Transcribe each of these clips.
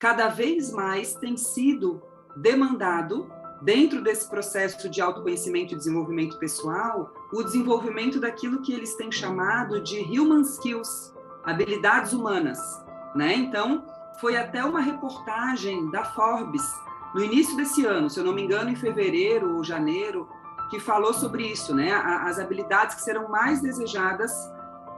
cada vez mais tem sido demandado, dentro desse processo de autoconhecimento e desenvolvimento pessoal, o desenvolvimento daquilo que eles têm chamado de human skills, habilidades humanas, né? Então, foi até uma reportagem da Forbes, no início desse ano, se eu não me engano, em fevereiro ou janeiro, que falou sobre isso, né? As habilidades que serão mais desejadas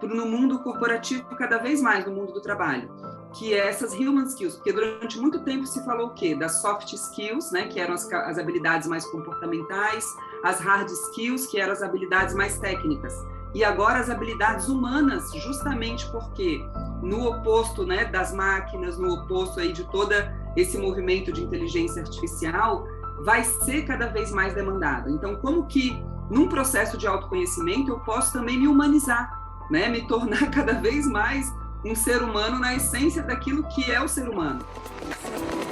no mundo corporativo, cada vez mais no mundo do trabalho, que é essas human skills, porque durante muito tempo se falou o quê? Das soft skills, né? Que eram as habilidades mais comportamentais, as hard skills, que eram as habilidades mais técnicas, e agora as habilidades humanas, justamente porque no oposto, né, das máquinas, no oposto aí de todo esse movimento de inteligência artificial, vai ser cada vez mais demandado. Então, como que num processo de autoconhecimento eu posso também me humanizar, né, me tornar cada vez mais um ser humano na essência daquilo que é o ser humano.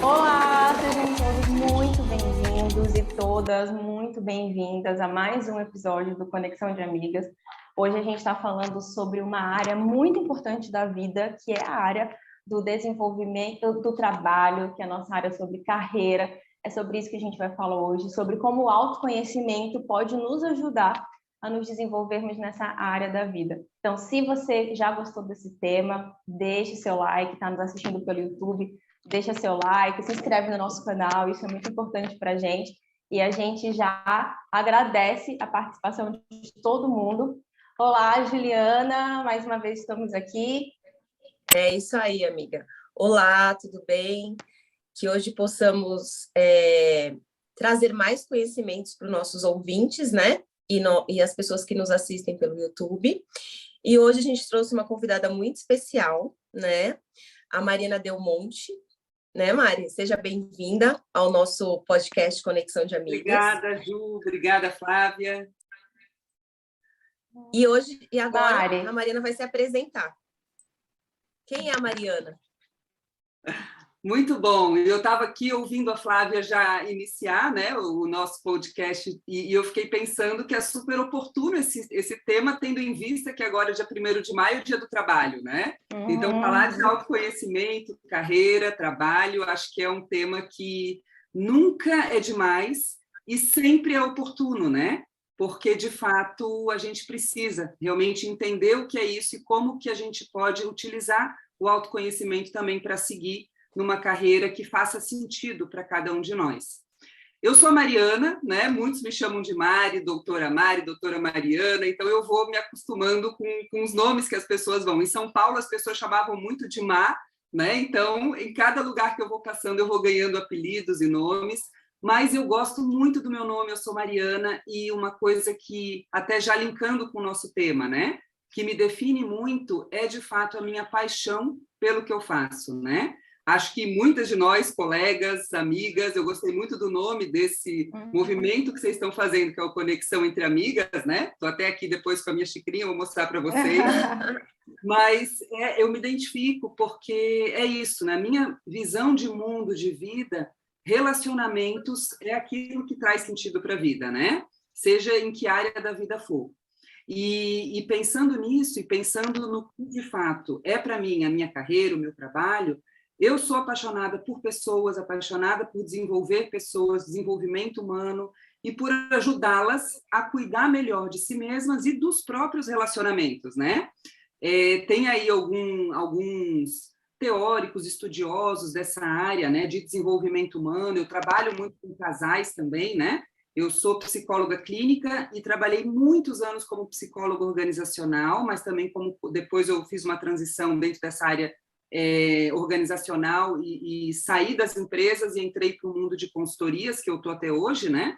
Olá, sejam todos muito bem-vindos e todas muito bem-vindas a mais um episódio do Conexão de Amigas. Hoje a gente está falando sobre uma área muito importante da vida, que é a área do desenvolvimento do trabalho, que é a nossa área sobre carreira. É sobre isso que a gente vai falar hoje, sobre como o autoconhecimento pode nos ajudar a nos desenvolvermos nessa área da vida. Então, se você já gostou desse tema, deixe seu like, está nos assistindo pelo YouTube, deixa seu like, se inscreve no nosso canal, isso é muito importante para a gente. E a gente já agradece a participação de todo mundo. Olá, Juliana, mais uma vez estamos aqui. É isso aí, amiga. Olá, tudo bem? Que hoje possamos trazer mais conhecimentos para os nossos ouvintes, né? E as pessoas que nos assistem pelo YouTube. E hoje a gente trouxe uma convidada muito especial, né? A Mariana Del Monte, né, Mari? Seja bem-vinda ao nosso podcast Conexão de Amigas. Obrigada, Ju. Obrigada, Flávia. E agora Mari, a Mariana vai se apresentar. Quem é a Mariana? Muito bom. Eu estava aqui ouvindo a Flávia já iniciar, né, o nosso podcast e eu fiquei pensando que é super oportuno esse tema, tendo em vista que agora é dia 1º de maio, Dia do Trabalho, né? Então, falar de autoconhecimento, carreira, trabalho, acho que é um tema que nunca é demais e sempre é oportuno, né? Porque, de fato, a gente precisa realmente entender o que é isso e como que a gente pode utilizar o autoconhecimento também para seguir numa carreira que faça sentido para cada um de nós. Eu sou a Mariana, né? Muitos me chamam de Mari, doutora Mariana, então eu vou me acostumando com os nomes que as pessoas vão. Em São Paulo, as pessoas chamavam muito de Má, né? Então, em cada lugar que eu vou passando, eu vou ganhando apelidos e nomes, mas eu gosto muito do meu nome, eu sou Mariana, e uma coisa que, até já linkando com o nosso tema, né? Que me define muito é, de fato, a minha paixão pelo que eu faço, né? Acho que muitas de nós, colegas, amigas, eu gostei muito do nome desse movimento que vocês estão fazendo, que é o Conexão entre Amigas, né? Estou até aqui depois com a minha xicrinha, vou mostrar para vocês. Mas eu me identifico porque é isso, na minha visão de mundo, de vida, relacionamentos é aquilo que traz sentido para a vida, né? Seja em que área da vida for. E pensando nisso, e pensando no que de fato é para mim a minha carreira, o meu trabalho, eu sou apaixonada por pessoas, apaixonada por desenvolver pessoas, desenvolvimento humano, e por ajudá-las a cuidar melhor de si mesmas e dos próprios relacionamentos, né? Tem aí alguns teóricos, estudiosos dessa área, né, de desenvolvimento humano. Eu trabalho muito com casais também, né? Eu sou psicóloga clínica e trabalhei muitos anos como psicóloga organizacional, mas também depois eu fiz uma transição dentro dessa área organizacional e saí das empresas e entrei para o mundo de consultorias, que eu estou até hoje, né?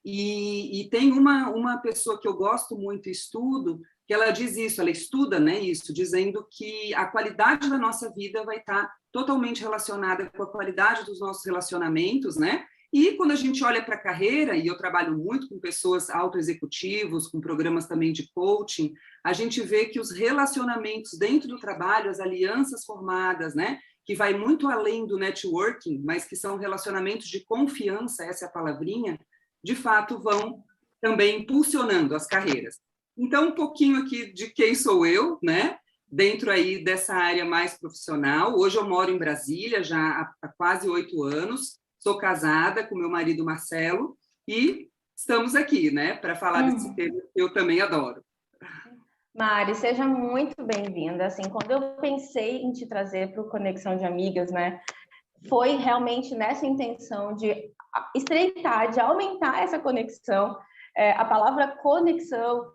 E tem uma pessoa que eu gosto muito e estudo, que ela diz isso, ela estuda, né, isso, dizendo que a qualidade da nossa vida vai estar totalmente relacionada com a qualidade dos nossos relacionamentos, né? E quando a gente olha para a carreira, e eu trabalho muito com pessoas autoexecutivos, com programas também de coaching, a gente vê que os relacionamentos dentro do trabalho, as alianças formadas, né, que vai muito além do networking, mas que são relacionamentos de confiança, essa é a palavrinha, de fato vão também impulsionando as carreiras. Então, um pouquinho aqui de quem sou eu, né? dentro aí dessa área mais profissional. Hoje eu moro em Brasília, já há quase 8 anos, sou casada com meu marido Marcelo, e estamos aqui, né, para falar desse tema que eu também adoro. Mari, seja muito bem-vinda. Assim, quando eu pensei em te trazer para o Conexão de Amigas, né, foi realmente nessa intenção de estreitar, de aumentar essa conexão. A palavra conexão,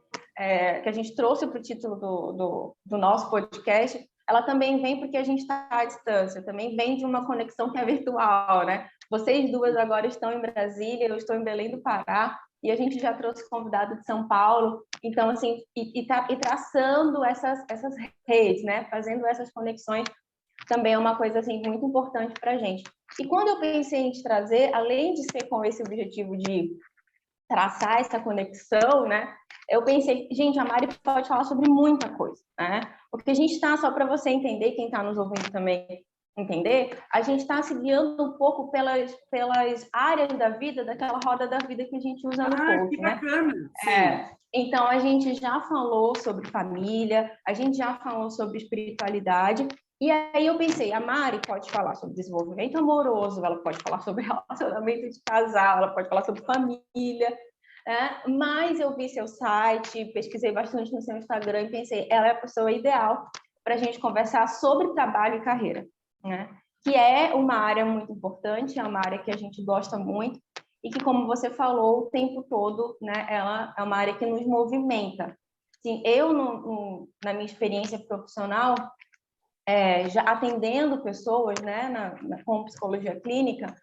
que a gente trouxe para o título do nosso podcast, ela também vem porque a gente está à distância, também vem de uma conexão que é virtual, né? Vocês duas agora estão em Brasília, eu estou em Belém do Pará, e a gente já trouxe convidado de São Paulo, então, assim, e traçando essas redes, né? Fazendo essas conexões, também é uma coisa, assim, muito importante para a gente. E quando eu pensei em te trazer, além de ser com esse objetivo de traçar essa conexão, né? Eu pensei, gente, a Mari pode falar sobre muita coisa, né? Porque a gente está, só para você entender, quem está nos ouvindo também entender, a gente está se guiando um pouco pelas áreas da vida, daquela roda da vida que a gente usa no coach, que bacana! Né? Então, a gente já falou sobre família, a gente já falou sobre espiritualidade, e aí eu pensei, a Mari pode falar sobre desenvolvimento amoroso, ela pode falar sobre relacionamento de casal, ela pode falar sobre família, né? Mas eu vi seu site, pesquisei bastante no seu Instagram e pensei, ela é a pessoa ideal para a gente conversar sobre trabalho e carreira, né? Que é uma área muito importante, é uma área que a gente gosta muito e que, como você falou, o tempo todo, né, ela é uma área que nos movimenta. Assim, eu, na minha experiência profissional, já atendendo pessoas, né, com psicologia clínica,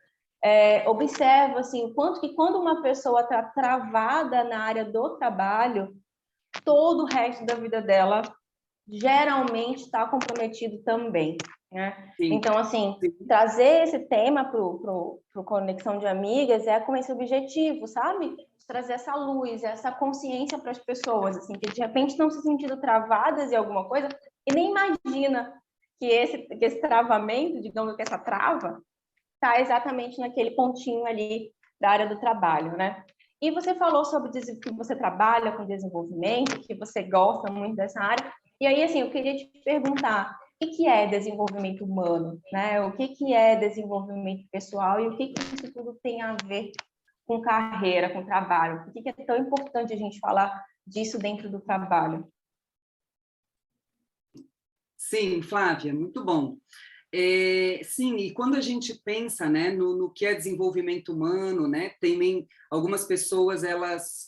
observo assim, o quanto que quando uma pessoa está travada na área do trabalho, todo o resto da vida dela geralmente está comprometido também, né? Então, assim, trazer esse tema para o Conexão de Amigas é com esse objetivo, sabe? Trazer essa luz, essa consciência para as pessoas, assim, que de repente estão se sentindo travadas em alguma coisa e nem imagina que esse travamento, digamos que essa trava, está exatamente naquele pontinho ali da área do trabalho, né? E você falou sobre que você trabalha com desenvolvimento, que você gosta muito dessa área. E aí, assim, eu queria te perguntar, o que é desenvolvimento humano, né? O que é desenvolvimento pessoal e o que isso tudo tem a ver com carreira, com trabalho? Por que é tão importante a gente falar disso dentro do trabalho? Sim, Flávia, muito bom. Sim, e quando a gente pensa, né, no que é desenvolvimento humano, né, também algumas pessoas elas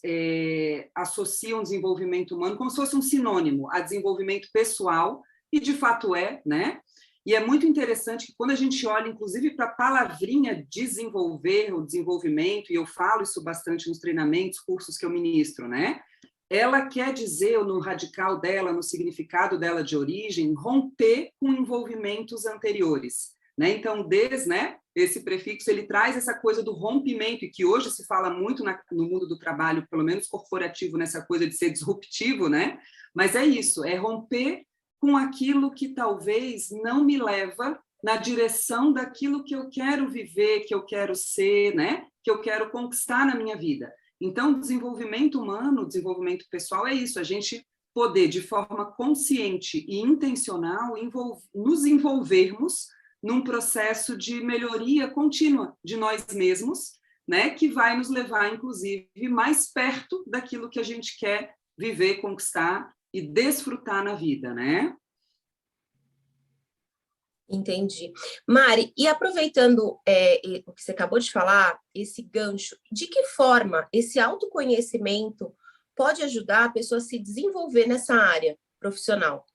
associam desenvolvimento humano como se fosse um sinônimo a desenvolvimento pessoal, e de fato né? E é muito interessante que quando a gente olha, inclusive, para a palavrinha desenvolver, o desenvolvimento, e eu falo isso bastante nos treinamentos, cursos que eu ministro, né? Ela quer dizer, no radical dela, no significado dela de origem, romper com envolvimentos anteriores, né? Então, né, esse prefixo, ele traz essa coisa do rompimento, e que hoje se fala muito no mundo do trabalho, pelo menos corporativo, nessa coisa de ser disruptivo, né? Mas é isso, é romper com aquilo que talvez não me leva na direção daquilo que eu quero viver, que eu quero ser, né? Que eu quero conquistar na minha vida. Então, desenvolvimento humano, desenvolvimento pessoal é isso, a gente poder, de forma consciente e intencional, nos envolvermos num processo de melhoria contínua de nós mesmos, né, que vai nos levar, inclusive, mais perto daquilo que a gente quer viver, conquistar e desfrutar na vida, né? Entendi. Mari, e aproveitando o que você acabou de falar, esse gancho, de que forma esse autoconhecimento pode ajudar a pessoa a se desenvolver nessa área profissional?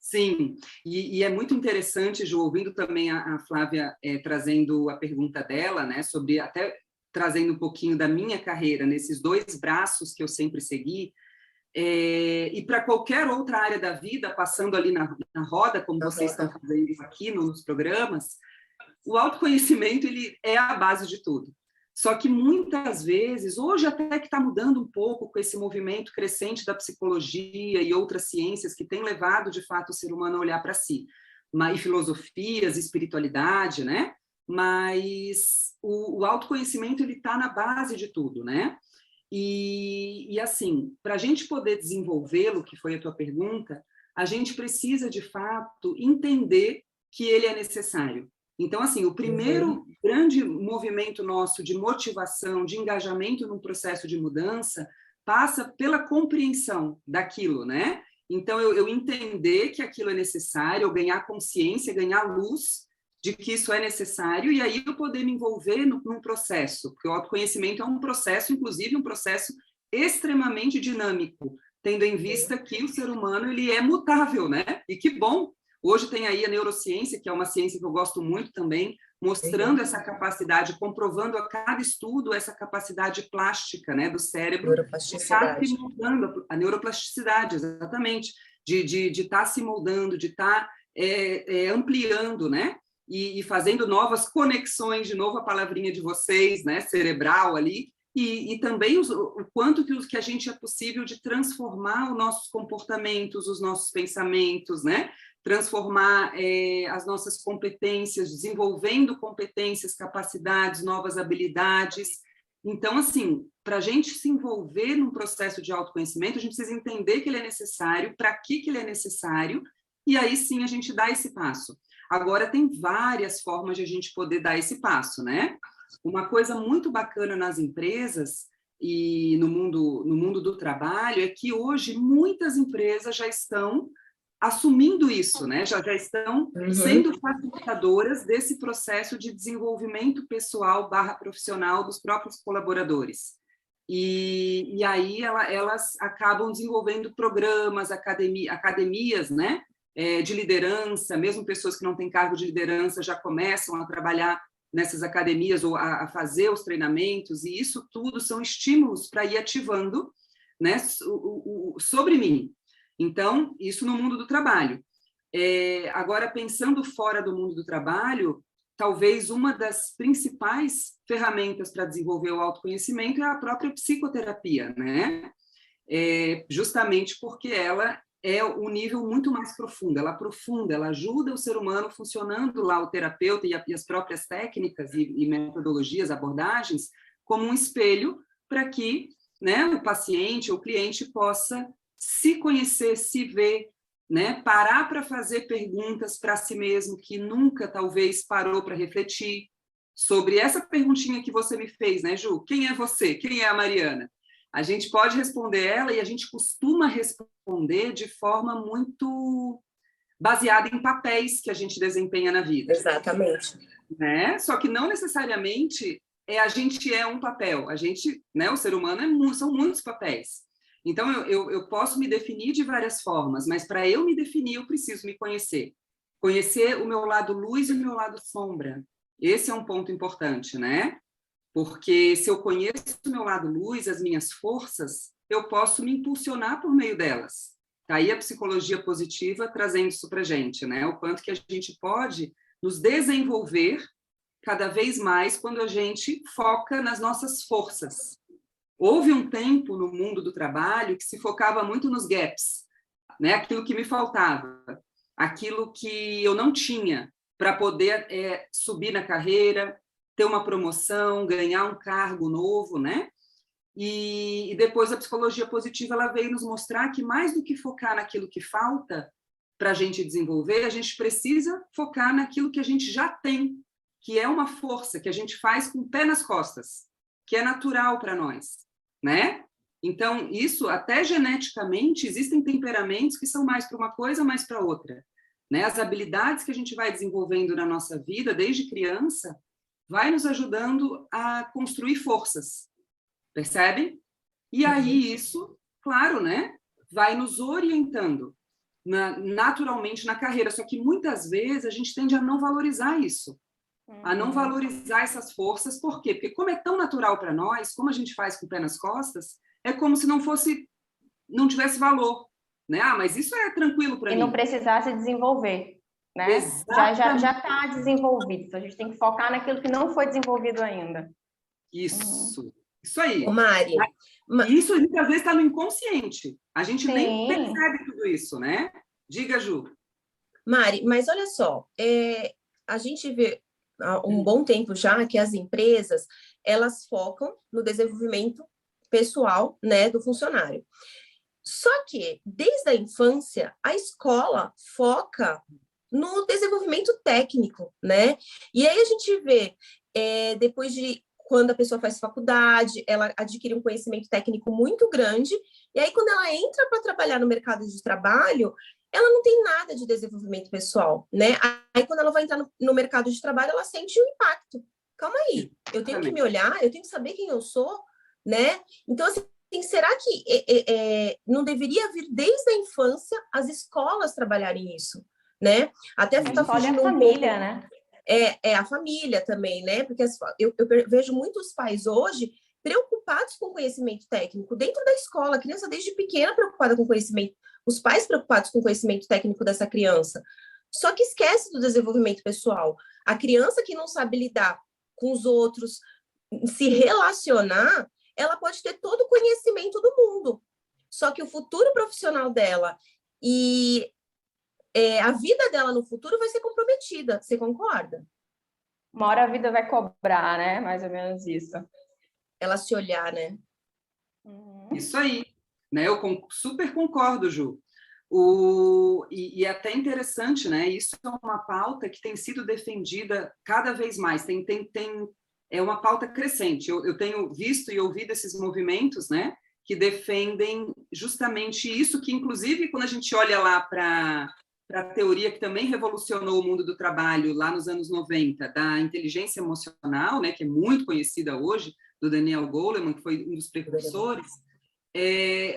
Sim, e é muito interessante, Ju, ouvindo também a Flávia trazendo a pergunta dela, né, sobre até trazendo um pouquinho da minha carreira, nesses 2 braços que eu sempre segui, e para qualquer outra área da vida, passando ali na roda, como vocês estão fazendo aqui nos programas, o autoconhecimento ele é a base de tudo. Só que muitas vezes, hoje até que está mudando um pouco com esse movimento crescente da psicologia e outras ciências que tem levado, de fato, o ser humano a olhar para si, e filosofias, espiritualidade, né? Mas o autoconhecimento ele está na base de tudo, né? E assim, para a gente poder desenvolvê-lo, que foi a tua pergunta, a gente precisa, de fato, entender que ele é necessário. Então, assim, o primeiro grande movimento nosso de motivação, de engajamento num processo de mudança, passa pela compreensão daquilo, né? Então, eu entender que aquilo é necessário, eu ganhar consciência, ganhar luz de que isso é necessário, e aí eu poder me envolver num processo, porque o autoconhecimento é um processo, inclusive um processo extremamente dinâmico, tendo em vista que o ser humano ele é mutável, né? E que bom! Hoje tem aí a neurociência, que é uma ciência que eu gosto muito também, mostrando essa capacidade, comprovando a cada estudo essa capacidade plástica, né, do cérebro, de estar se moldando, a neuroplasticidade, exatamente, de estar se moldando, de estar ampliando, né, e fazendo novas conexões, de novo a palavrinha de vocês, né, cerebral ali, e também o quanto que a gente é possível de transformar os nossos comportamentos, os nossos pensamentos, né, transformar as nossas competências, desenvolvendo competências, capacidades, novas habilidades. Então, assim, para a gente se envolver num processo de autoconhecimento, a gente precisa entender que ele é necessário, para que ele é necessário, e aí sim a gente dá esse passo. Agora, tem várias formas de a gente poder dar esse passo, né? Uma coisa muito bacana nas empresas e no mundo do trabalho é que hoje muitas empresas já estão assumindo isso, né? Já estão sendo facilitadoras desse processo de desenvolvimento pessoal / profissional dos próprios colaboradores. E aí elas acabam desenvolvendo programas, academias, né? De liderança, mesmo pessoas que não têm cargo de liderança já começam a trabalhar nessas academias ou a fazer os treinamentos, e isso tudo são estímulos para ir ativando, né, sobre mim. Então, isso no mundo do trabalho. Agora, pensando fora do mundo do trabalho, talvez uma das principais ferramentas para desenvolver o autoconhecimento é a própria psicoterapia, né? Justamente porque ela é um nível muito mais profundo, ela aprofunda, ela ajuda o ser humano funcionando lá, o terapeuta e as próprias técnicas e metodologias, abordagens, como um espelho para que, né, o paciente ou o cliente possa se conhecer, se ver, né, parar para fazer perguntas para si mesmo que nunca, talvez, parou para refletir sobre essa perguntinha que você me fez, né, Ju? Quem é você? Quem é a Mariana? A gente pode responder ela e a gente costuma responder de forma muito baseada em papéis que a gente desempenha na vida. Exatamente. Né? Só que não necessariamente a gente é um papel. A gente, né, o ser humano são muitos papéis. Então, eu posso me definir de várias formas, mas para eu me definir, eu preciso me conhecer. Conhecer o meu lado luz e o meu lado sombra. Esse é um ponto importante, né? Porque se eu conheço o meu lado luz, as minhas forças, eu posso me impulsionar por meio delas. Tá aí a psicologia positiva trazendo isso para a gente, né? O quanto que a gente pode nos desenvolver cada vez mais quando a gente foca nas nossas forças. Houve um tempo no mundo do trabalho que se focava muito nos gaps, né? Aquilo que me faltava, aquilo que eu não tinha para poder subir na carreira, ter uma promoção, ganhar um cargo novo, né? E depois a psicologia positiva ela veio nos mostrar que mais do que focar naquilo que falta para a gente desenvolver, a gente precisa focar naquilo que a gente já tem, que é uma força que a gente faz com o pé nas costas, que é natural para nós, né? Então, isso, até geneticamente, existem temperamentos que são mais para uma coisa, mais para outra, né? As habilidades que a gente vai desenvolvendo na nossa vida, desde criança, vai nos ajudando a construir forças, percebe? E aí isso, claro, né, vai nos orientando naturalmente na carreira, só que muitas vezes a gente tende a não valorizar isso, a não valorizar essas forças, por quê? Porque como é tão natural para nós, como a gente faz com o pé nas costas, é como se não tivesse valor, né? Ah, mas isso é tranquilo para mim. E não precisasse desenvolver. Né? Já está desenvolvido. Então, a gente tem que focar naquilo que não foi desenvolvido ainda. Isso aí. Ô, Mari. Isso muitas vezes está no inconsciente. A gente nem percebe tudo isso, né? Diga, Ju. Mari, mas olha só, a gente vê há um bom tempo já que as empresas, elas focam no desenvolvimento pessoal, né, do funcionário. Só que, desde a infância, a escola foca no desenvolvimento técnico, né? E aí a gente vê, depois de quando a pessoa faz faculdade, ela adquire um conhecimento técnico muito grande, e aí quando ela entra para trabalhar no mercado de trabalho, ela não tem nada de desenvolvimento pessoal, né? Aí quando ela vai entrar no mercado de trabalho, ela sente um impacto. Calma aí, eu tenho que me olhar, eu tenho que saber quem eu sou, né? Então, assim, será que não deveria vir desde a infância as escolas trabalharem isso, né? Até a fugindo a família, né? A família também, né? Porque eu vejo muitos pais hoje preocupados com conhecimento técnico dentro da escola, a criança desde pequena preocupada com conhecimento, os pais preocupados com o conhecimento técnico dessa criança, só que esquece do desenvolvimento pessoal. A criança que não sabe lidar com os outros, se relacionar, ela pode ter todo o conhecimento do mundo, só que o futuro profissional dela e a vida dela no futuro vai ser comprometida. Você concorda? Uma hora a vida vai cobrar, né? Mais ou menos isso. Ela se olhar, né? Isso aí, né? Eu super concordo, Ju. E é até interessante, né? Isso é uma pauta que tem sido defendida cada vez mais. É uma pauta crescente. Eu tenho visto e ouvido esses movimentos, né? Que defendem justamente isso, que inclusive quando a gente olha lá para a teoria que também revolucionou o mundo do trabalho lá nos anos 90, da inteligência emocional, né, que é muito conhecida hoje, do Daniel Goleman, que foi um dos precursores,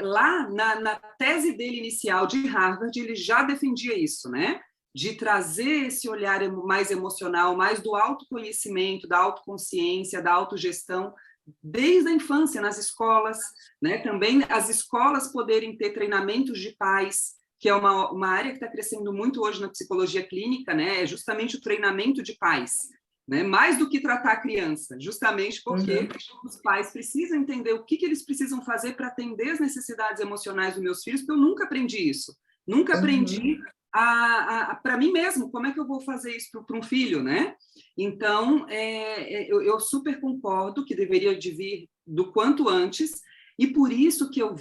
lá na tese dele inicial de Harvard, ele já defendia isso, né, de trazer esse olhar mais emocional, mais do autoconhecimento, da autoconsciência, da autogestão, desde a infância, nas escolas, né, também as escolas poderem ter treinamentos de pais, que é uma área que está crescendo muito hoje na psicologia clínica, né? É justamente o treinamento de pais, né? Mais do que tratar a criança, justamente porque os pais precisam entender o que eles precisam fazer para atender as necessidades emocionais dos meus filhos, porque eu nunca aprendi isso. Nunca aprendi para mim mesmo, como é que eu vou fazer isso para um filho, né? Então, eu super concordo que deveria vir do quanto antes. E por isso que eu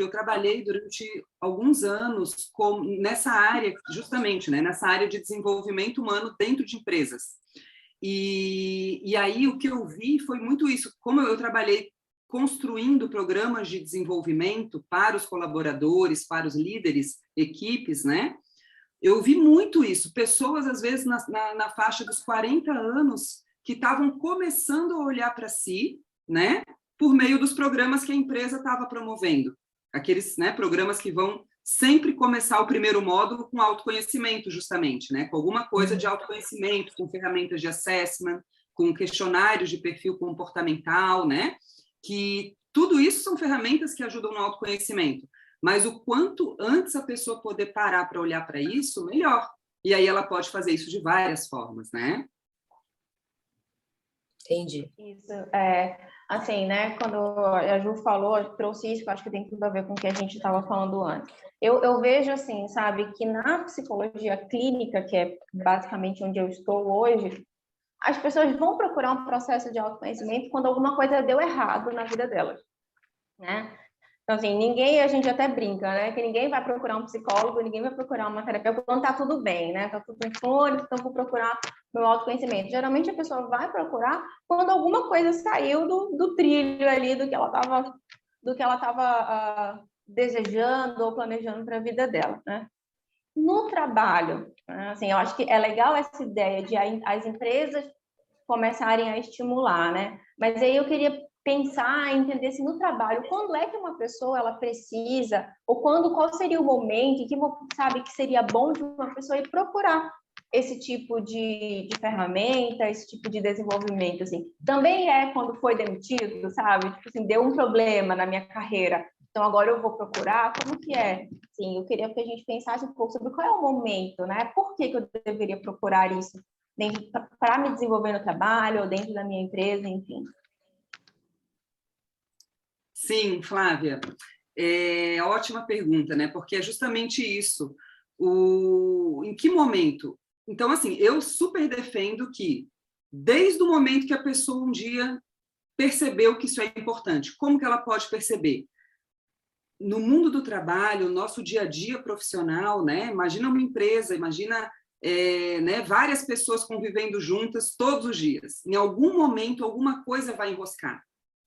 trabalhei durante alguns anos nessa área, justamente, né, nessa área de desenvolvimento humano dentro de empresas. E aí o que eu vi foi muito isso. Como eu trabalhei construindo programas de desenvolvimento para os colaboradores, para os líderes, equipes, né? Eu vi muito isso. Pessoas, às vezes, na faixa dos 40 anos, que estavam começando a olhar para si, né? Por meio dos programas que a empresa estava promovendo. Aqueles, né, programas que vão sempre começar o primeiro módulo com autoconhecimento, justamente, né, com alguma coisa de autoconhecimento, com ferramentas de assessment, com questionários de perfil comportamental, né, que tudo isso são ferramentas que ajudam no autoconhecimento. Mas o quanto antes a pessoa poder parar para olhar para isso, melhor. E aí ela pode fazer isso de várias formas, né? Entendi. Isso, assim, né, quando a Ju falou, trouxe isso, que eu acho que tem tudo a ver com o que a gente estava falando antes. Eu vejo, assim, sabe, que na psicologia clínica, que é basicamente onde eu estou hoje, as pessoas vão procurar um processo de autoconhecimento quando alguma coisa deu errado na vida delas, né? Então, assim, a gente até brinca, né? Que ninguém vai procurar um psicólogo, ninguém vai procurar uma terapeuta quando tá tudo bem, né? Tá tudo em flores, então vou procurar meu autoconhecimento. Geralmente a pessoa vai procurar quando alguma coisa saiu do trilho ali, do que ela tava desejando ou planejando para a vida dela, né? No trabalho, assim, eu acho que é legal essa ideia de as empresas começarem a estimular, né? Mas aí eu queria pensar, entender se no trabalho, quando é que uma pessoa ela precisa, ou qual seria o momento que sabe que seria bom de uma pessoa ir procurar esse tipo de ferramenta, esse tipo de desenvolvimento, assim. Também quando foi demitido, sabe? Tipo assim, deu um problema na minha carreira, então agora eu vou procurar, como que é? Sim, eu queria que a gente pensasse um pouco sobre qual é o momento, né? Por que eu deveria procurar isso para me desenvolver no trabalho, ou dentro da minha empresa, enfim. Sim, Flávia, ótima pergunta, né? Porque é justamente isso. Em que momento? Então, assim, eu super defendo que, desde o momento que a pessoa um dia percebeu que isso é importante, como que ela pode perceber? no mundo do trabalho, nosso dia a dia profissional, né? Imagina uma empresa, imagina né, várias pessoas convivendo juntas todos os dias. Em algum momento, alguma coisa vai enroscar.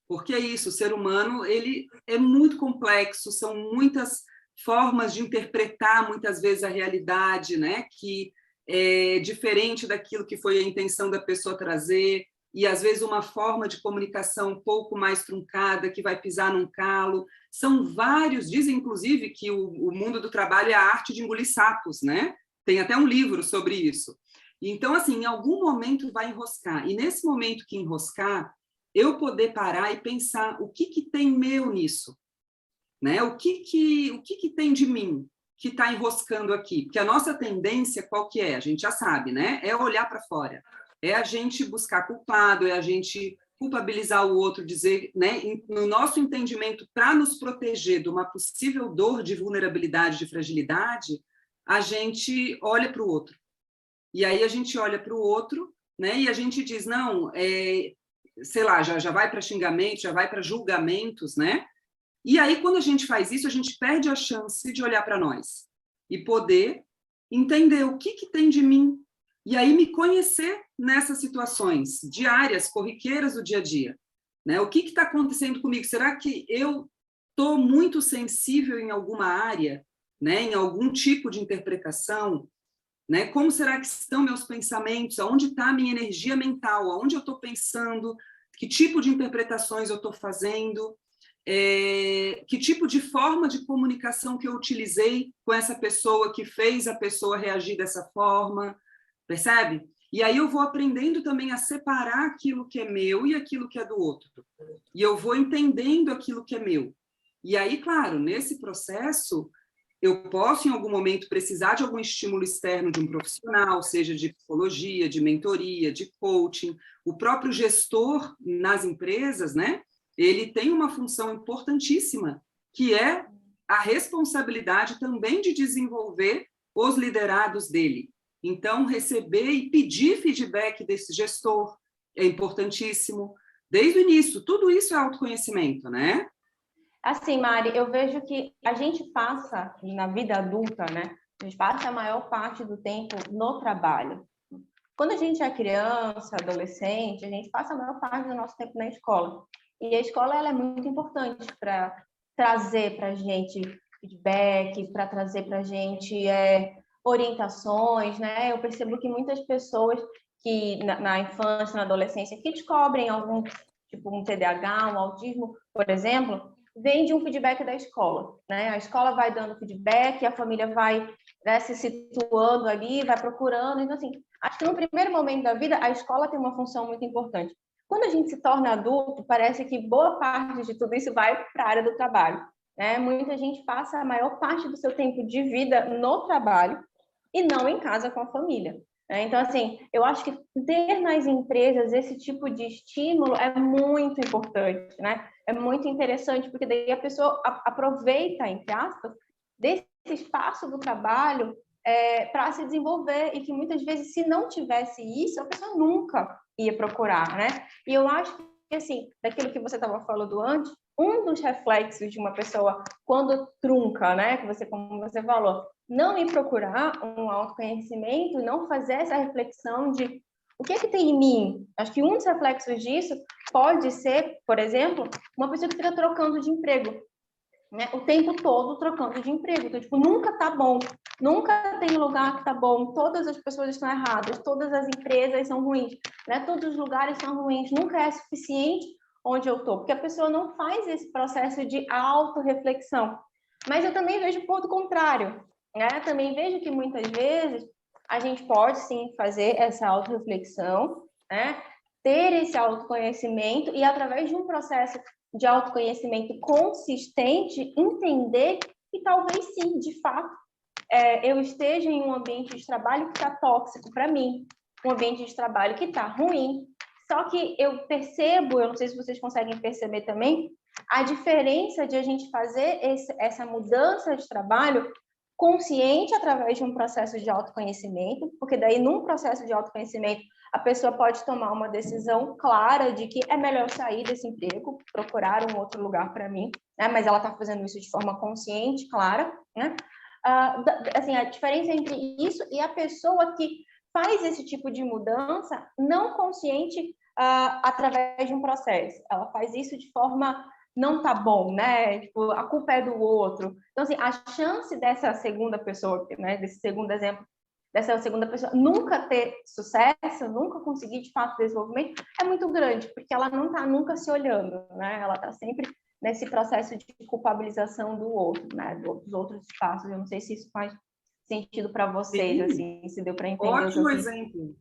Porque é isso, o ser humano ele é muito complexo, são muitas formas de interpretar, muitas vezes, a realidade, né? Que é diferente daquilo que foi a intenção da pessoa trazer, e às vezes uma forma de comunicação um pouco mais truncada, que vai pisar num calo. São vários, dizem inclusive que o mundo do trabalho é a arte de engolir sapos, né? Tem até um livro sobre isso. Então, assim, em algum momento vai enroscar, e nesse momento que enroscar, eu poder parar e pensar o que tem meu nisso, né? O que tem de mim que está enroscando aqui? Porque a nossa tendência, qual que é? A gente já sabe, né? É olhar para fora. É a gente buscar culpado, é a gente culpabilizar o outro, dizer, né? No nosso entendimento, para nos proteger de uma possível dor de vulnerabilidade, de fragilidade, a gente olha para o outro. E aí a gente olha para o outro, né? E a gente diz, não, sei lá, já vai para xingamento, já vai para julgamentos, né? E aí, quando a gente faz isso, a gente perde a chance de olhar para nós e poder entender o que tem de mim. E aí me conhecer nessas situações diárias, corriqueiras do dia a dia. Né? O que está acontecendo comigo? Será que eu estou muito sensível em alguma área, né? Em algum tipo de interpretação? Né? Como será que estão meus pensamentos? Aonde está a minha energia mental? Aonde eu estou pensando? Que tipo de interpretações eu estou fazendo? Que tipo de forma de comunicação que eu utilizei com essa pessoa que fez a pessoa reagir dessa forma, percebe? E aí eu vou aprendendo também a separar aquilo que é meu e aquilo que é do outro. E eu vou entendendo aquilo que é meu. E aí, claro, nesse processo, eu posso, em algum momento, precisar de algum estímulo externo de um profissional, seja de psicologia, de mentoria, de coaching. O próprio gestor nas empresas, né? Ele tem uma função importantíssima, que é a responsabilidade também de desenvolver os liderados dele. Então, receber e pedir feedback desse gestor é importantíssimo. Desde o início, tudo isso é autoconhecimento, né? Assim, Mari, eu vejo que a gente passa, na vida adulta, né? A gente passa a maior parte do tempo no trabalho. Quando a gente é criança, adolescente, a gente passa a maior parte do nosso tempo na escola. E a escola ela é muito importante para trazer para a gente feedback, para trazer para a gente orientações, né? Eu percebo que muitas pessoas que na infância, na adolescência, que descobrem algum tipo um TDAH, um autismo, por exemplo, vem de um feedback da escola, né? A escola vai dando feedback, a família vai, né, se situando ali, vai procurando. Então, assim, acho que no primeiro momento da vida, a escola tem uma função muito importante. Quando a gente se torna adulto, parece que boa parte de tudo isso vai para a área do trabalho, né? Muita gente passa a maior parte do seu tempo de vida no trabalho e não em casa com a família. Então, assim, eu acho que ter nas empresas esse tipo de estímulo é muito importante, né? É muito interessante, porque daí a pessoa aproveita, entre aspas, desse espaço do trabalho para se desenvolver, e que muitas vezes, se não tivesse isso, a pessoa nunca ia procurar, né? E eu acho que, assim, daquilo que você estava falando antes, um dos reflexos de uma pessoa quando trunca, né? Como você falou, não ir procurar um autoconhecimento, não fazer essa reflexão de o que é que tem em mim. Acho que um dos reflexos disso pode ser, por exemplo, uma pessoa que fica trocando de emprego, né? O tempo todo trocando de emprego. Então, tipo, nunca tá bom, nunca tem lugar que tá bom, todas as pessoas estão erradas, todas as empresas são ruins, né? Todos os lugares são ruins, nunca é suficiente onde eu tô, porque a pessoa não faz esse processo de autorreflexão. Mas eu também vejo o ponto contrário, né? Também vejo que muitas vezes a gente pode sim fazer essa autorreflexão, né? Ter esse autoconhecimento e, através de um processo de autoconhecimento consistente, entender que talvez sim, de fato, eu esteja em um ambiente de trabalho que está tóxico para mim, um ambiente de trabalho que está ruim. Só que eu percebo, eu não sei se vocês conseguem perceber também, a diferença de a gente fazer essa mudança de trabalho consciente através de um processo de autoconhecimento, porque daí, num processo de autoconhecimento, a pessoa pode tomar uma decisão clara de que é melhor sair desse emprego, procurar um outro lugar para mim, né? Mas ela está fazendo isso de forma consciente, clara, né? Assim, a diferença entre isso e a pessoa que faz esse tipo de mudança não consciente através de um processo. Ela faz isso de forma não tá bom, né? Tipo, a culpa é do outro. Então, assim, a chance dessa segunda pessoa, né, desse segundo exemplo, dessa segunda pessoa nunca ter sucesso, nunca conseguir de fato desenvolvimento, é muito grande, porque ela não tá nunca se olhando, né? Ela tá sempre nesse processo de culpabilização do outro, né? Dos outros espaços. Eu não sei se isso faz sentido para vocês, assim, se deu para entender. Ótimo exemplo.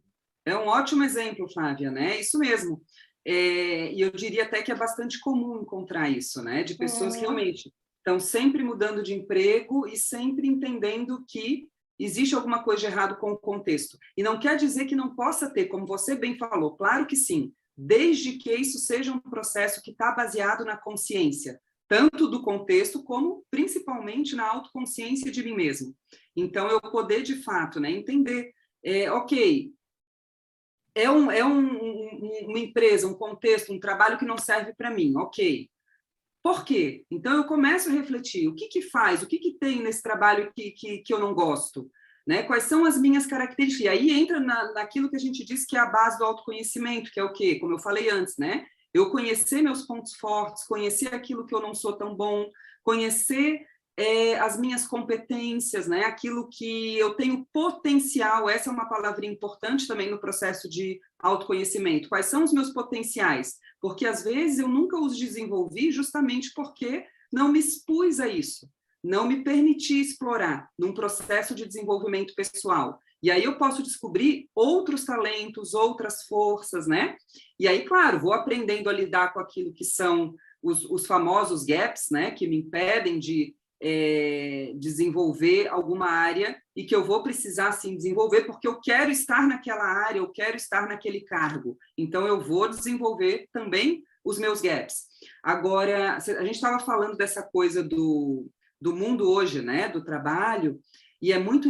É um ótimo exemplo, Flávia, né? Isso mesmo. E eu diria até que é bastante comum encontrar isso, né? De pessoas que realmente estão sempre mudando de emprego e sempre entendendo que existe alguma coisa de errado com o contexto. E não quer dizer que não possa ter, como você bem falou, claro que sim, desde que isso seja um processo que está baseado na consciência, tanto do contexto como, principalmente, na autoconsciência de mim mesmo. Então, eu poder, de fato, né, entender, ok, uma empresa, um contexto, um trabalho que não serve para mim, ok. Por quê? Então, eu começo a refletir, o que faz, o que tem nesse trabalho que eu não gosto? Né? Quais são as minhas características? E aí entra naquilo que a gente diz que é a base do autoconhecimento, que é o quê? Como eu falei antes, né? Eu conhecer meus pontos fortes, conhecer aquilo que eu não sou tão bom, conhecer as minhas competências, né? Aquilo que eu tenho potencial, essa é uma palavra importante também no processo de autoconhecimento. Quais são os meus potenciais? Porque, às vezes, eu nunca os desenvolvi justamente porque não me expus a isso, não me permiti explorar num processo de desenvolvimento pessoal. E aí eu posso descobrir outros talentos, outras forças, né? E aí, claro, vou aprendendo a lidar com aquilo que são os famosos gaps, né? Que me impedem de desenvolver alguma área e que eu vou precisar, sim, desenvolver porque eu quero estar naquela área, eu quero estar naquele cargo. Então, eu vou desenvolver também os meus gaps. Agora, a gente estava falando dessa coisa do mundo hoje, né, do trabalho, e é muito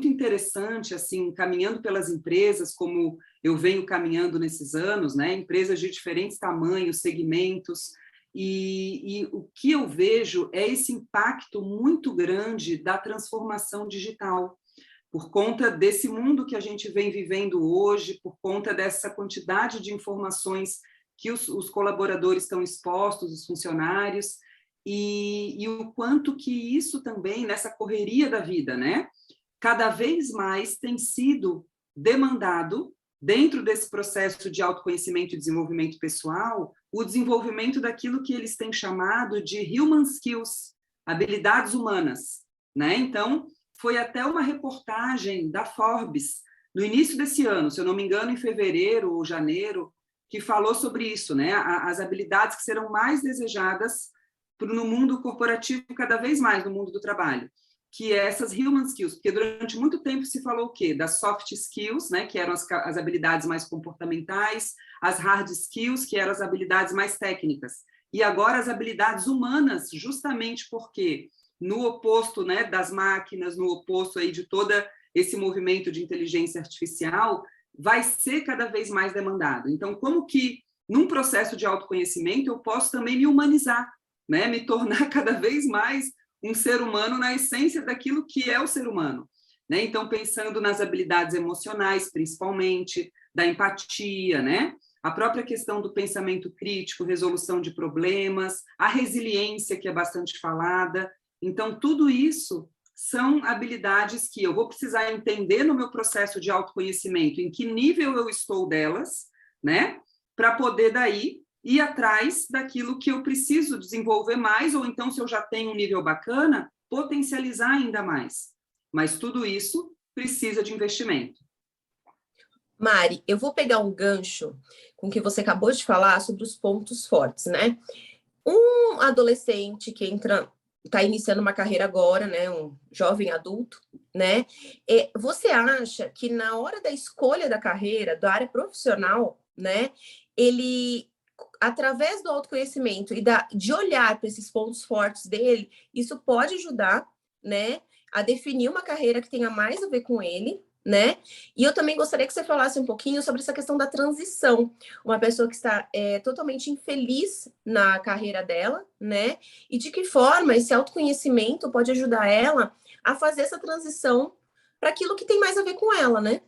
interessante, assim, caminhando pelas empresas, como eu venho caminhando nesses anos, né, empresas de diferentes tamanhos, segmentos, e o que eu vejo é esse impacto muito grande da transformação digital, por conta desse mundo que a gente vem vivendo hoje, por conta dessa quantidade de informações que os colaboradores estão expostos, os funcionários, e o quanto que isso também, nessa correria da vida, né, cada vez mais tem sido demandado, dentro desse processo de autoconhecimento e desenvolvimento pessoal, o desenvolvimento daquilo que eles têm chamado de human skills, habilidades humanas, né? Então, foi até uma reportagem da Forbes, no início desse ano, se eu não me engano, em fevereiro ou janeiro, que falou sobre isso, né? As habilidades que serão mais desejadas no mundo corporativo, cada vez mais no mundo do trabalho, que é essas human skills, porque durante muito tempo se falou o quê? Das soft skills, né, que eram as habilidades mais comportamentais, as hard skills, que eram as habilidades mais técnicas, e agora as habilidades humanas, justamente porque no oposto, né, das máquinas, no oposto aí de todo esse movimento de inteligência artificial, vai ser cada vez mais demandado. Então, como que num processo de autoconhecimento eu posso também me humanizar, né, me tornar cada vez mais um ser humano na essência daquilo que é o ser humano, né? Então, pensando nas habilidades emocionais, principalmente, da empatia, né? A própria questão do pensamento crítico, resolução de problemas, a resiliência, que é bastante falada. Então, tudo isso são habilidades que eu vou precisar entender no meu processo de autoconhecimento, em que nível eu estou delas, né? Para poder, daí, ir atrás daquilo que eu preciso desenvolver mais, ou então, se eu já tenho um nível bacana, potencializar ainda mais. Mas tudo isso precisa de investimento. Mari, eu vou pegar um gancho com o que você acabou de falar sobre os pontos fortes, né? Um adolescente que está iniciando uma carreira agora, né? Um jovem adulto, né? Você acha que na hora da escolha da carreira, da área profissional, né? Ele, através do autoconhecimento e de olhar para esses pontos fortes dele, isso pode ajudar, né? a definir uma carreira que tenha mais a ver com ele, né? E eu também gostaria que você falasse um pouquinho sobre essa questão da transição. Uma pessoa que está totalmente infeliz na carreira dela, né? E de que forma esse autoconhecimento pode ajudar ela a fazer essa transição para aquilo que tem mais a ver com ela, né?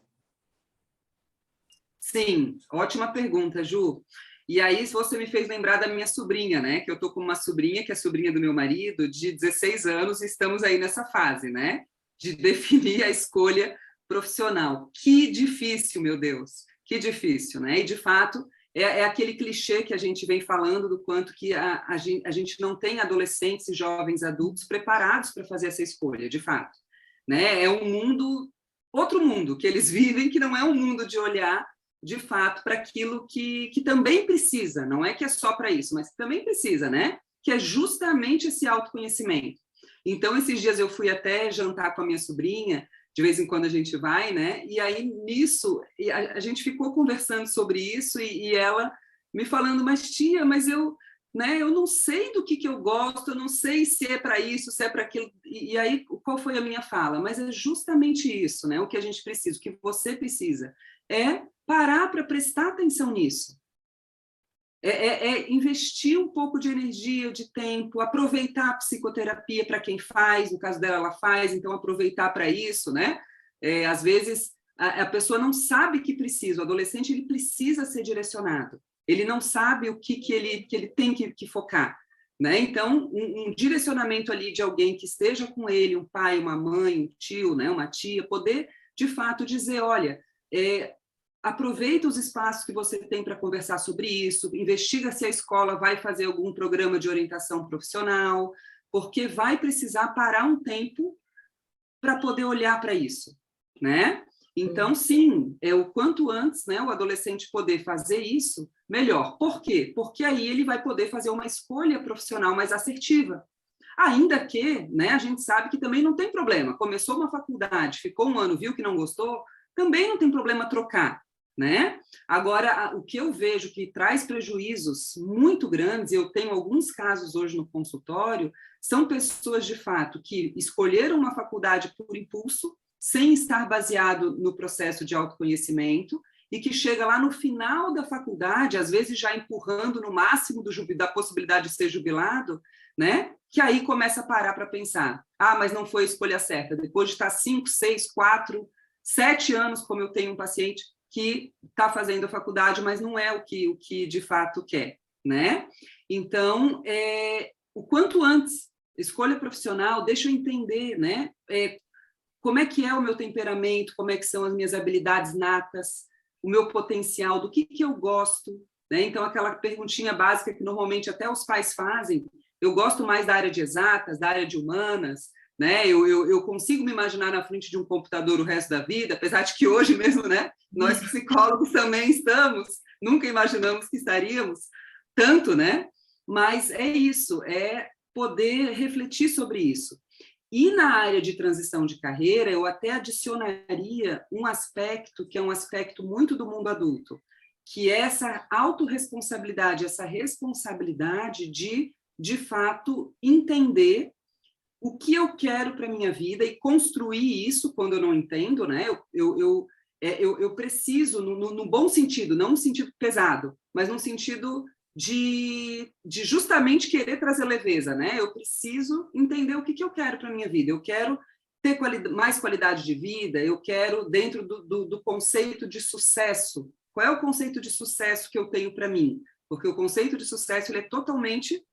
Sim, ótima pergunta, Ju. E aí você me fez lembrar da minha sobrinha, né? Que eu tô com uma sobrinha, que é sobrinha do meu marido, de 16 anos, e estamos aí nessa fase, né? De definir a escolha profissional. Que difícil, meu Deus, que difícil, né? E, de fato, é aquele clichê que a gente vem falando do quanto que a gente não tem adolescentes e jovens adultos preparados para fazer essa escolha, de fato. Né? É um mundo, outro mundo que eles vivem, que não é um mundo de olhar, de fato, para aquilo que também precisa, não é que é só para isso, mas também precisa, né? Que é justamente esse autoconhecimento. Então, esses dias eu fui até jantar com a minha sobrinha, de vez em quando a gente vai, né? E aí, nisso, a gente ficou conversando sobre isso e ela me falando, mas tia, mas eu não sei do que eu gosto, eu não sei se é para isso, se é para aquilo. E aí, qual foi a minha fala? Mas é justamente isso, né? O que a gente precisa, o que você precisa, é parar para prestar atenção nisso. É investir um pouco de energia, de tempo, aproveitar a psicoterapia para quem faz, no caso dela, ela faz, então aproveitar para isso, né? Às vezes, a pessoa não sabe que precisa, o adolescente ele precisa ser direcionado, ele não sabe o que ele tem que focar, né? Então, um direcionamento ali de alguém que esteja com ele, um pai, uma mãe, um tio, né? Uma tia, poder, de fato, dizer, olha, aproveita os espaços que você tem para conversar sobre isso, investiga se a escola vai fazer algum programa de orientação profissional, porque vai precisar parar um tempo para poder olhar para isso, né? Então, sim, o quanto antes, né, o adolescente poder fazer isso, melhor. Por quê? Porque aí ele vai poder fazer uma escolha profissional mais assertiva. Ainda que, né, a gente sabe que também não tem problema. Começou uma faculdade, ficou um ano, viu que não gostou, também não tem problema trocar, né? Agora, o que eu vejo que traz prejuízos muito grandes, e eu tenho alguns casos hoje no consultório, são pessoas, de fato, que escolheram uma faculdade por impulso, sem estar baseado no processo de autoconhecimento, e que chega lá no final da faculdade, às vezes já empurrando no máximo da possibilidade de ser jubilado, né? Que aí começa a parar para pensar, mas não foi a escolha certa. Depois de estar 5, 6, 4, 7 anos, como eu tenho um paciente que está fazendo a faculdade, mas não é o que de fato quer, né? Então, o quanto antes, escolha profissional, deixa eu entender, né? Como é que é o meu temperamento, como é que são as minhas habilidades natas, o meu potencial, do que eu gosto, né? Então, aquela perguntinha básica que normalmente até os pais fazem, eu gosto mais da área de exatas, da área de humanas, né? Eu consigo me imaginar na frente de um computador o resto da vida, apesar de que hoje mesmo, né, nós psicólogos também estamos, nunca imaginamos que estaríamos tanto, né? Mas é isso, é poder refletir sobre isso. E na área de transição de carreira, eu até adicionaria um aspecto que é um aspecto muito do mundo adulto, que é essa autorresponsabilidade, essa responsabilidade de fato, entender o que eu quero para a minha vida e construir isso quando eu não entendo, né? Eu preciso, no bom sentido, não no sentido pesado, mas no sentido de justamente querer trazer leveza, né? Eu preciso entender o que eu quero para a minha vida. Eu quero ter mais qualidade de vida, eu quero, dentro do conceito de sucesso, qual é o conceito de sucesso que eu tenho para mim? Porque o conceito de sucesso ele é totalmente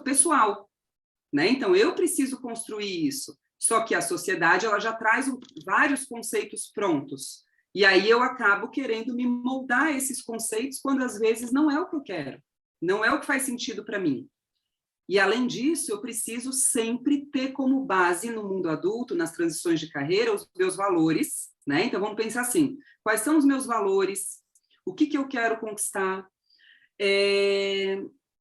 pessoal, né? Então, eu preciso construir isso. Só que a sociedade ela já traz vários conceitos prontos. E aí eu acabo querendo me moldar esses conceitos quando, às vezes, não é o que eu quero. Não é o que faz sentido para mim. E, além disso, eu preciso sempre ter como base no mundo adulto, nas transições de carreira, os meus valores, né? Então, vamos pensar assim, quais são os meus valores? O que eu quero conquistar?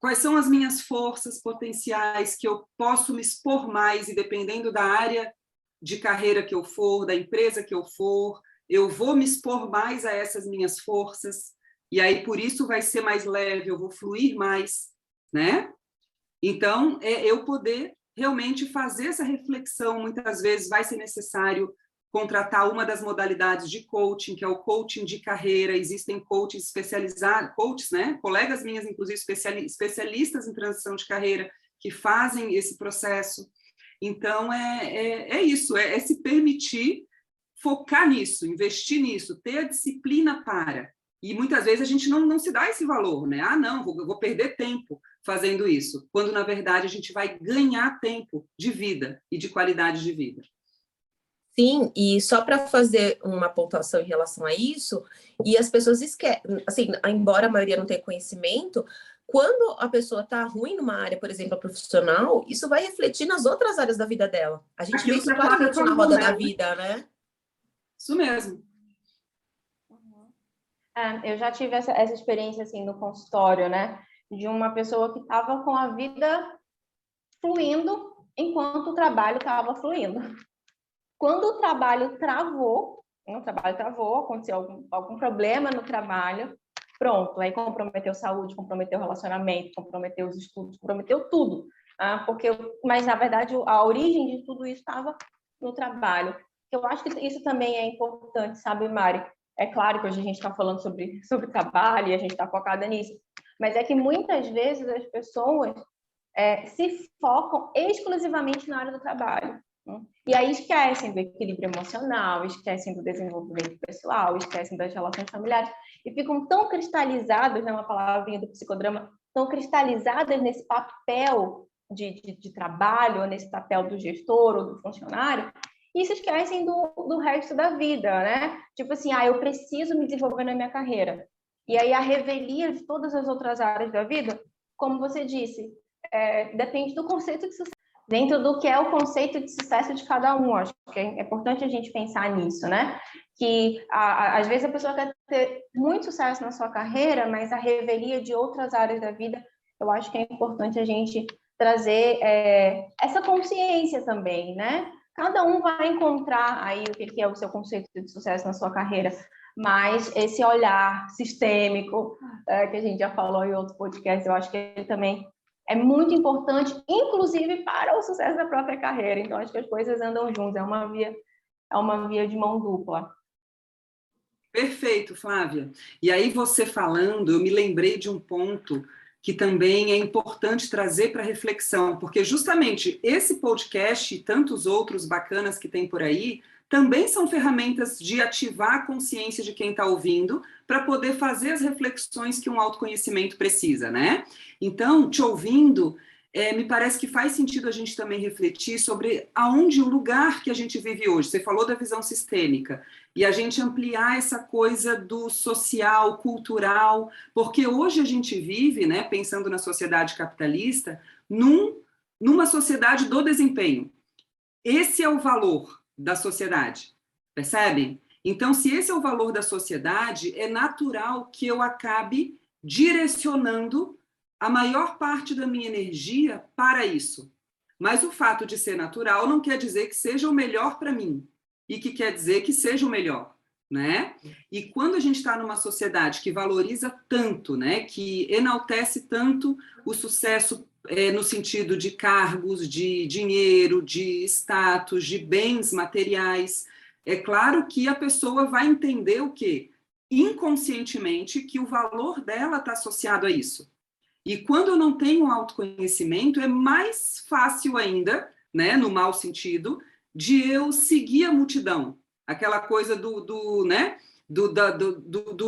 Quais são as minhas forças potenciais que eu posso me expor mais e, dependendo da área de carreira que eu for, da empresa que eu for, eu vou me expor mais a essas minhas forças e aí por isso vai ser mais leve, eu vou fluir mais, né? Então, eu poder realmente fazer essa reflexão. Muitas vezes vai ser necessário contratar uma das modalidades de coaching, que é o coaching de carreira. Existem coaches especializados, coaches, né? Colegas minhas, inclusive, especialistas em transição de carreira, que fazem esse processo. Então, é isso, é se permitir focar nisso, investir nisso, ter a disciplina para. E muitas vezes a gente não se dá esse valor, né? Ah, não, vou perder tempo fazendo isso, quando, na verdade, a gente vai ganhar tempo de vida e de qualidade de vida. Sim, e só para fazer uma pontuação em relação a isso, e as pessoas esquecem, assim, embora a maioria não tenha conhecimento, quando a pessoa está ruim numa área, por exemplo, profissional, isso vai refletir nas outras áreas da vida dela. A gente vê isso claramente na roda da vida, né? Isso mesmo. Eu já tive essa experiência, assim, no consultório, né? De uma pessoa que estava com a vida fluindo enquanto o trabalho estava fluindo. Quando o trabalho travou, aconteceu algum problema no trabalho, pronto, aí comprometeu saúde, comprometeu relacionamento, comprometeu os estudos, comprometeu tudo. Mas, na verdade, a origem de tudo isso estava no trabalho. Eu acho que isso também é importante, sabe, Mari? É claro que hoje a gente está falando sobre trabalho e a gente está focada nisso, mas é que muitas vezes as pessoas se focam exclusivamente na área do trabalho. E aí esquecem do equilíbrio emocional, esquecem do desenvolvimento pessoal, esquecem das relações familiares e ficam tão cristalizadas, né, uma palavrinha do psicodrama, tão cristalizadas nesse papel de trabalho, nesse papel do gestor ou do funcionário, e se esquecem do resto da vida, né? Tipo assim, eu preciso me desenvolver na minha carreira. E aí a revelia de todas as outras áreas da vida, como você disse, depende do conceito de sucesso. Dentro do que é o conceito de sucesso de cada um. Acho que é importante a gente pensar nisso, né? Que às vezes a pessoa quer ter muito sucesso na sua carreira, mas a revelia de outras áreas da vida, eu acho que é importante a gente trazer essa consciência também, né? Cada um vai encontrar aí o que é o seu conceito de sucesso na sua carreira, mas esse olhar sistêmico, que a gente já falou em outro podcast, eu acho que ele também é muito importante, inclusive para o sucesso da própria carreira. Então, acho que as coisas andam juntas, é uma via de mão dupla. Perfeito, Flávia. E aí, você falando, eu me lembrei de um ponto que também é importante trazer para reflexão, porque justamente esse podcast e tantos outros bacanas que tem por aí também são ferramentas de ativar a consciência de quem está ouvindo para poder fazer as reflexões que um autoconhecimento precisa, né? Então, te ouvindo, me parece que faz sentido a gente também refletir sobre aonde o lugar que a gente vive hoje. Você falou da visão sistêmica, e a gente ampliar essa coisa do social, cultural, porque hoje a gente vive, né, pensando na sociedade capitalista, numa sociedade do desempenho. Esse é o valor da sociedade, percebem? Então, se esse é o valor da sociedade, é natural que eu acabe direcionando a maior parte da minha energia para isso. Mas o fato de ser natural não quer dizer que seja o melhor para mim, e que quer dizer que seja o melhor, né? E quando a gente está numa sociedade que valoriza tanto, né, que enaltece tanto o sucesso no sentido de cargos, de dinheiro, de status, de bens materiais, é claro que a pessoa vai entender o quê? Inconscientemente, que o valor dela está associado a isso. E quando eu não tenho autoconhecimento, é mais fácil ainda, né, no mau sentido, de eu seguir a multidão. Aquela coisa do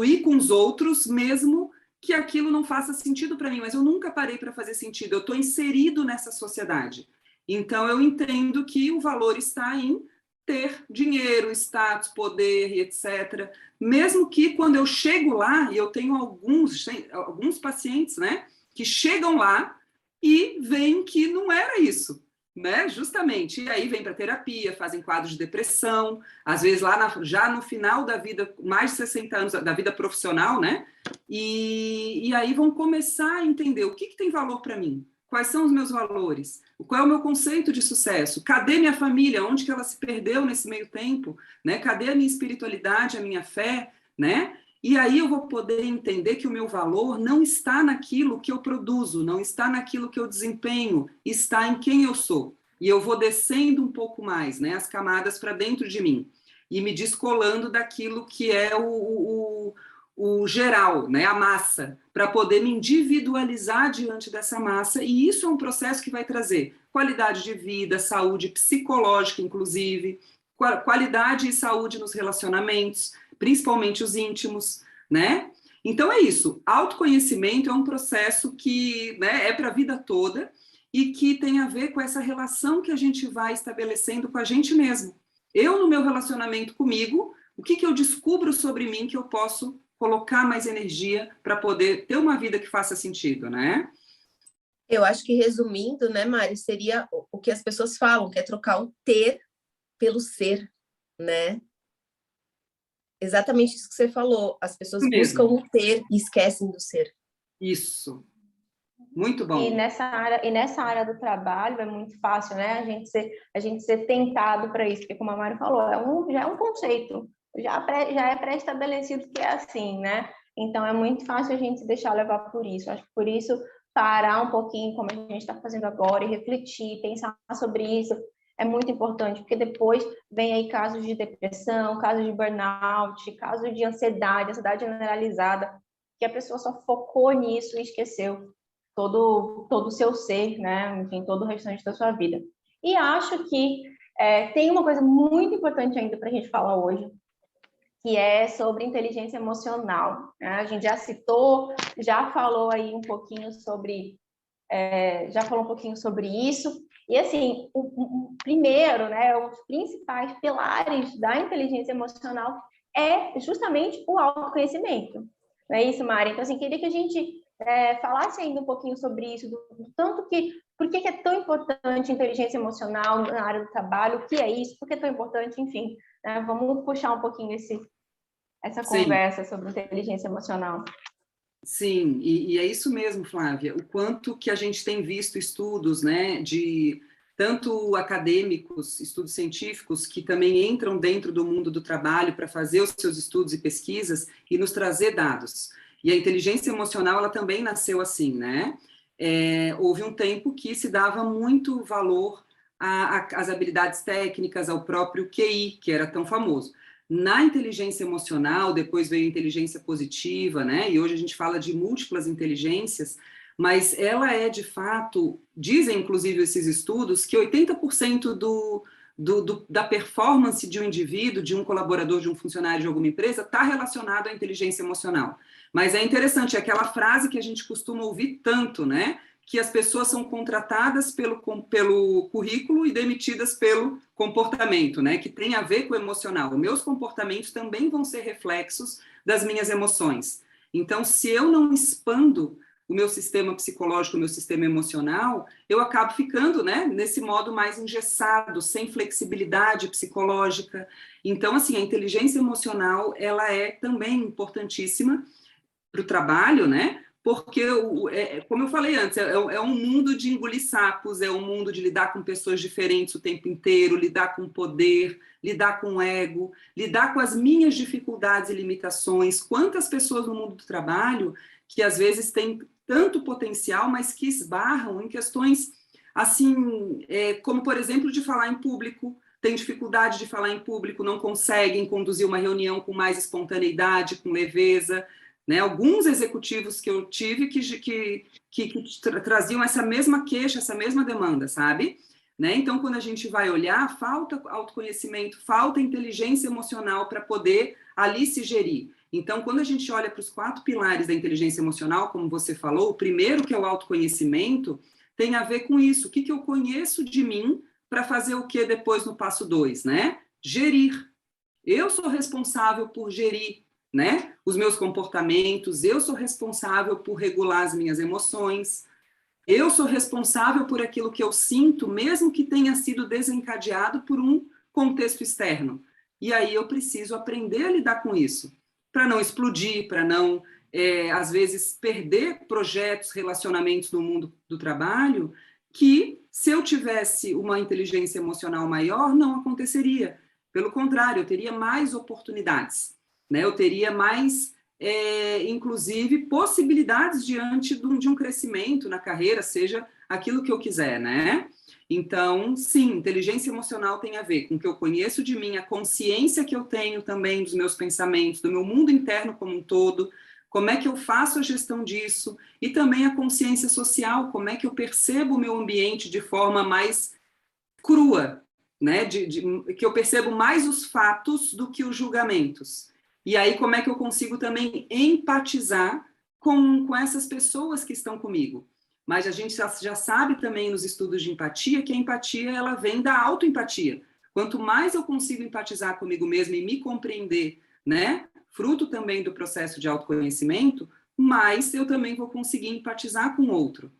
ir com os outros, mesmo que aquilo não faça sentido para mim, mas eu nunca parei para fazer sentido, eu estou inserido nessa sociedade. Então, eu entendo que o valor está em ter dinheiro, status, poder, etc. Mesmo que quando eu chego lá, e eu tenho alguns pacientes, né, que chegam lá e veem que não era isso, né, justamente. E aí vem para terapia, fazem quadros de depressão, às vezes lá já no final da vida, mais de 60 anos da vida profissional, né, e aí vão começar a entender o que tem valor para mim, quais são os meus valores, qual é o meu conceito de sucesso, cadê minha família, onde que ela se perdeu nesse meio tempo, né, cadê a minha espiritualidade, a minha fé, né, e aí eu vou poder entender que o meu valor não está naquilo que eu produzo, não está naquilo que eu desempenho, está em quem eu sou. e eu vou descendo um pouco mais, né, as camadas para dentro de mim, e me descolando daquilo que é o geral, né, a massa, para poder me individualizar diante dessa massa, e isso é um processo que vai trazer qualidade de vida, saúde psicológica, inclusive, qualidade e saúde nos relacionamentos, principalmente os íntimos, né? Então é isso, autoconhecimento é um processo que, né, é para a vida toda e que tem a ver com essa relação que a gente vai estabelecendo com a gente mesmo. Eu, no meu relacionamento comigo, o que eu descubro sobre mim que eu posso colocar mais energia para poder ter uma vida que faça sentido, né? Eu acho que, resumindo, né, Mari, seria o que as pessoas falam, que é trocar o ter pelo ser, né? Exatamente isso que você falou. As pessoas buscam o ter e esquecem do ser. Isso. Muito bom. E nessa área do trabalho é muito fácil, né? A gente ser tentado para isso, porque como a Mari falou, já é um conceito, já é pré-estabelecido que é assim, né? Então é muito fácil a gente se deixar levar por isso. Acho que por isso parar um pouquinho, como a gente está fazendo agora, e refletir, pensar sobre isso é muito importante, porque depois vem aí casos de depressão, casos de burnout, casos de ansiedade generalizada, que a pessoa só focou nisso e esqueceu todo o seu ser, né? Enfim, todo o restante da sua vida. E acho que tem uma coisa muito importante ainda para a gente falar hoje, que é sobre inteligência emocional, né? A gente já citou, já falou aí um pouquinho sobre isso. E assim, o primeiro, né, os principais pilares da inteligência emocional é justamente o autoconhecimento. Não é isso, Mari? Então, assim, queria que a gente falasse ainda um pouquinho sobre isso, do tanto que, por que é tão importante a inteligência emocional na área do trabalho, o que é isso, por que é tão importante, enfim, né? Vamos puxar um pouquinho essa conversa sobre inteligência emocional. Sim, e é isso mesmo, Flávia, o quanto que a gente tem visto estudos, né, de tanto acadêmicos, estudos científicos, que também entram dentro do mundo do trabalho para fazer os seus estudos e pesquisas e nos trazer dados. E a inteligência emocional, ela também nasceu assim, né? Houve um tempo que se dava muito valor às habilidades técnicas, ao próprio QI, que era tão famoso. Na inteligência emocional, depois veio a inteligência positiva, né? E hoje a gente fala de múltiplas inteligências, mas ela é, de fato, dizem inclusive esses estudos, que 80% da performance de um indivíduo, de um colaborador, de um funcionário de alguma empresa, está relacionado à inteligência emocional. Mas é interessante, é aquela frase que a gente costuma ouvir tanto, né? Que as pessoas são contratadas pelo currículo e demitidas pelo comportamento, né? Que tem a ver com o emocional. Meus comportamentos também vão ser reflexos das minhas emoções. Então, se eu não expando o meu sistema psicológico, o meu sistema emocional, eu acabo ficando, né, nesse modo mais engessado, sem flexibilidade psicológica. Então, assim, a inteligência emocional, ela é também importantíssima para o trabalho, né? Porque, como eu falei antes, é um mundo de engolir sapos, é um mundo de lidar com pessoas diferentes o tempo inteiro, lidar com poder, lidar com ego, lidar com as minhas dificuldades e limitações. Quantas pessoas no mundo do trabalho que às vezes têm tanto potencial, mas que esbarram em questões assim, como, por exemplo, de falar em público, tem dificuldade de falar em público, não conseguem conduzir uma reunião com mais espontaneidade, com leveza, né? Alguns executivos que eu tive que traziam essa mesma queixa, essa mesma demanda, sabe? Né? Então, quando a gente vai olhar, falta autoconhecimento, falta inteligência emocional para poder ali se gerir. Então, quando a gente olha para os 4 pilares da inteligência emocional, como você falou, o primeiro, que é o autoconhecimento, tem a ver com isso. O que eu conheço de mim para fazer o que depois no passo 2, né? Gerir. Eu sou responsável por gerir, né, os meus comportamentos, eu sou responsável por regular as minhas emoções, eu sou responsável por aquilo que eu sinto, mesmo que tenha sido desencadeado por um contexto externo. E aí eu preciso aprender a lidar com isso, para não explodir, para não, às vezes, perder projetos, relacionamentos no mundo do trabalho, que, se eu tivesse uma inteligência emocional maior, não aconteceria. Pelo contrário, eu teria mais oportunidades, né? Eu teria mais, inclusive, possibilidades diante de um crescimento na carreira, seja aquilo que eu quiser, né? Então, sim, inteligência emocional tem a ver com o que eu conheço de mim, a consciência que eu tenho também dos meus pensamentos, do meu mundo interno como um todo, como é que eu faço a gestão disso, e também a consciência social, como é que eu percebo o meu ambiente de forma mais crua, né? Que eu percebo mais os fatos do que os julgamentos. E aí, como é que eu consigo também empatizar com essas pessoas que estão comigo? Mas a gente já sabe também nos estudos de empatia que a empatia ela vem da autoempatia. Quanto mais eu consigo empatizar comigo mesma e me compreender, né, fruto também do processo de autoconhecimento, mais eu também vou conseguir empatizar com o outro.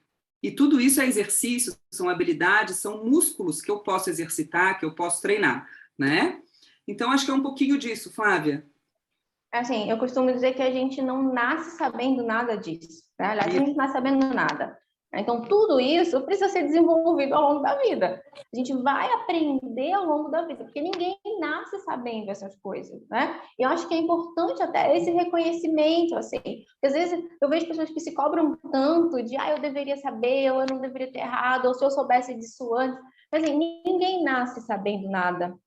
E tudo isso é exercício, são habilidades, são músculos que eu posso exercitar, que eu posso treinar, né? Então, acho que é um pouquinho disso, Flávia. Assim, eu costumo dizer que a gente não nasce sabendo nada disso, né? Aliás, a gente não nasce sabendo nada. Então, tudo isso precisa ser desenvolvido ao longo da vida. A gente vai aprender ao longo da vida, porque ninguém nasce sabendo essas coisas, né? E eu acho que é importante até esse reconhecimento, assim. Porque às vezes eu vejo pessoas que se cobram tanto de, eu deveria saber, ou eu não deveria ter errado, ou se eu soubesse disso antes. Mas, assim, ninguém nasce sabendo nada,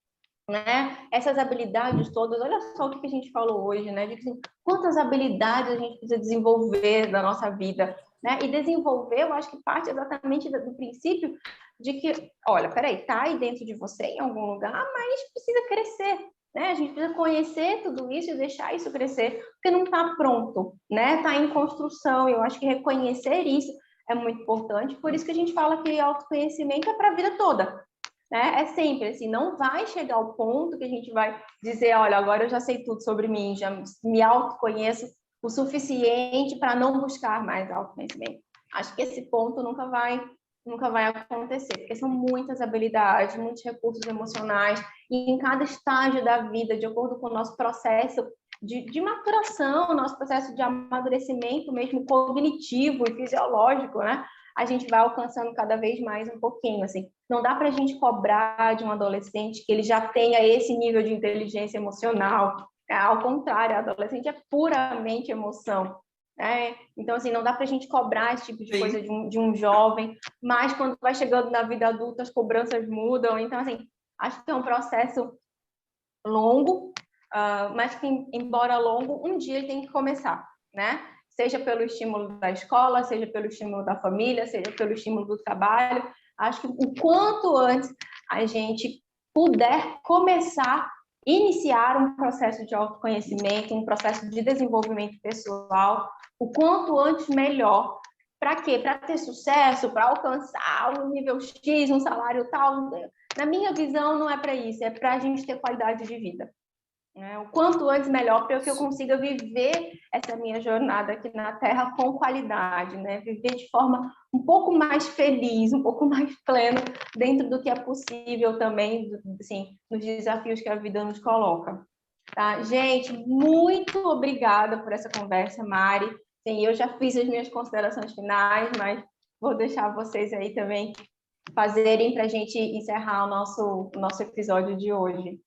né? Essas habilidades todas, olha só o que a gente falou hoje, né? De que, assim, quantas habilidades a gente precisa desenvolver na nossa vida, né? E desenvolver, eu acho que parte exatamente do princípio de que, olha, peraí, tá aí dentro de você em algum lugar, mas precisa crescer, né? A gente precisa conhecer tudo isso e deixar isso crescer, porque não está pronto, né? Está em construção. Eu acho que reconhecer isso é muito importante. Por isso que a gente fala que autoconhecimento é para a vida toda. Né? É sempre assim, não vai chegar ao ponto que a gente vai dizer, olha, agora eu já sei tudo sobre mim, já me autoconheço o suficiente para não buscar mais autoconhecimento. Acho que esse ponto nunca vai acontecer, porque são muitas habilidades, muitos recursos emocionais, e em cada estágio da vida, de acordo com o nosso processo de maturação, nosso processo de amadurecimento mesmo cognitivo e fisiológico, né? A gente vai alcançando cada vez mais um pouquinho, assim. Não dá para a gente cobrar de um adolescente que ele já tenha esse nível de inteligência emocional. Ao contrário, a adolescente é puramente emoção. Né? Então, assim, não dá para a gente cobrar esse tipo de coisa de um jovem, mas quando vai chegando na vida adulta, as cobranças mudam. Então, assim, acho que é um processo longo, mas que, embora longo, um dia ele tem que começar, né? Seja pelo estímulo da escola, seja pelo estímulo da família, seja pelo estímulo do trabalho. Acho que o quanto antes a gente puder começar, iniciar um processo de autoconhecimento, um processo de desenvolvimento pessoal, o quanto antes melhor. Para quê? Para ter sucesso, para alcançar um nível X, um salário tal. Na minha visão, não é para isso, é para a gente ter qualidade de vida. O quanto antes melhor, para que eu consiga viver essa minha jornada aqui na Terra com qualidade, né? Viver de forma um pouco mais feliz, um pouco mais plena, dentro do que é possível também, assim, nos desafios que a vida nos coloca. Tá? Gente, muito obrigada por essa conversa, Mari. Sim, eu já fiz as minhas considerações finais, mas vou deixar vocês aí também fazerem para a gente encerrar o nosso episódio de hoje.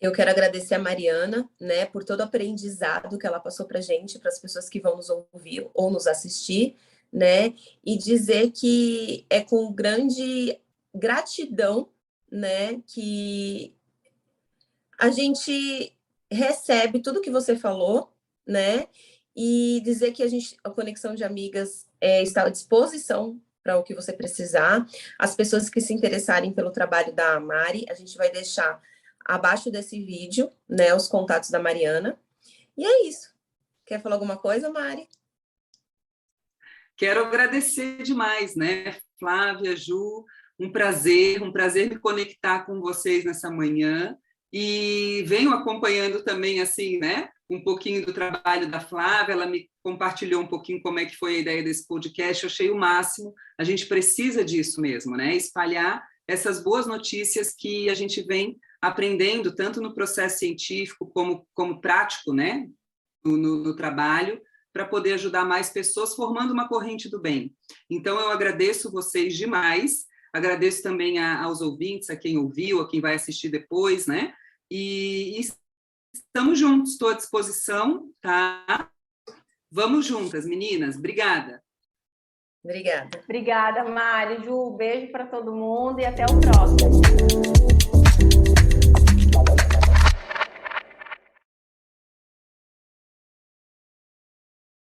Eu quero agradecer a Mariana, né, por todo o aprendizado que ela passou para a gente, para as pessoas que vão nos ouvir ou nos assistir, né, e dizer que é com grande gratidão, né, que a gente recebe tudo que você falou, né, e dizer que a Conexão de Amigas está à disposição para o que você precisar. As pessoas que se interessarem pelo trabalho da Mari, a gente vai deixar abaixo desse vídeo, né, os contatos da Mariana. E é isso. Quer falar alguma coisa, Mari? Quero agradecer demais, né, Flávia, Ju, um prazer me conectar com vocês nessa manhã, e venho acompanhando também, assim, né, um pouquinho do trabalho da Flávia. Ela me compartilhou um pouquinho como é que foi a ideia desse podcast, eu achei o máximo. A gente precisa disso mesmo, né, espalhar essas boas notícias que a gente vem aprendendo, tanto no processo científico como prático, né, no trabalho, para poder ajudar mais pessoas, formando uma corrente do bem. Então, eu agradeço vocês demais, agradeço também aos ouvintes, a quem ouviu, a quem vai assistir depois, né? E estamos juntos, estou à disposição, tá? Vamos juntas, meninas. Obrigada. Obrigada. Obrigada, Mari. Ju, beijo para todo mundo e até o próximo.